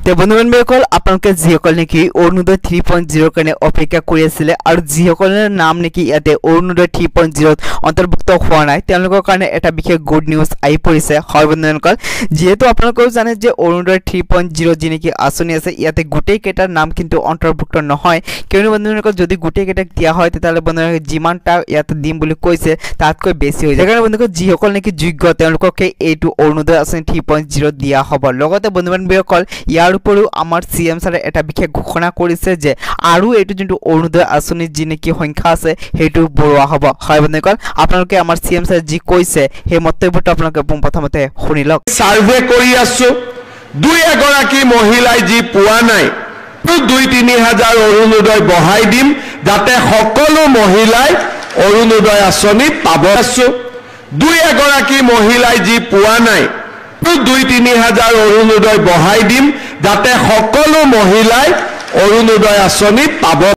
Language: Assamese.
তে বন্ধুবান্ধৱীসকল আপোনালোকে যিসকল নেকি অৰুণোদয় 3.0 কাৰণে অপেক্ষা কৰি আছিল আৰু যিসকলৰ নাম নেকি ইয়াতে অৰুণোদয় 3.0 অন্তৰ্ভুক্ত হোৱা নাই তেওঁলোকৰ কাৰণে এটা বিশেষ গুড নিউজ আহি পৰিছে হয় বন্ধুসকল যেহেতু আপোনালোকে জানে যে অৰুণোদয় 3.0 যি নেকি আঁচনি আছে ইয়াতে গোটেই কেইটাৰ নাম কিন্তু অন্তৰ্ভুক্ত নহয় কিয়নো বন্ধুসকল যদি গোটেই কেইটাক দিয়া হয় তেতিয়াহ'লে বন্ধুসকল যিমানটা ইয়াতে দিম বুলি কৈছে তাতকৈ বেছি হৈ যায় কাৰণ বন্ধুসকল যিসকল নেকি যোগ্য তেওঁলোককে এইটো অৰুণোদয় আঁচনি 3.0 দিয়া হ'ব লগতে বন্ধুসকল ইয়াৰ উপৰিও আমাৰ সিএম ছাৰে এটা বিশেষ ঘোষণা কৰিছে যে আৰু এইটো যোনটো অৰুণোদয় আঁচনি যি নেকি সংখ্যা আছে হেতু বঢ়োৱা হ'ব হয় বন্ধুসকল আপোনালোকে আমাৰ সিএম ছাৰে যি কৈছে সেই মন্তব্যটো আপোনালোকে প্ৰথমতে শুনি লওক সাৰ্ভে কৰি আছো দুই এগৰাকী মহিলাই যি পোৱা নাই 2-3 হাজাৰ অৰুণোদয় বঢ়াই দিম যাতে সকলো মহিলাই অৰুণোদয় আঁচনি পাব আছো দুই এগৰাকী মহিলাই যি পোৱা নাই 2-3 হাজাৰ অৰুণোদয় বঢ়াই দিম যাতে সকলো মহিলাই অৰুণোদয় আঁচনি পাব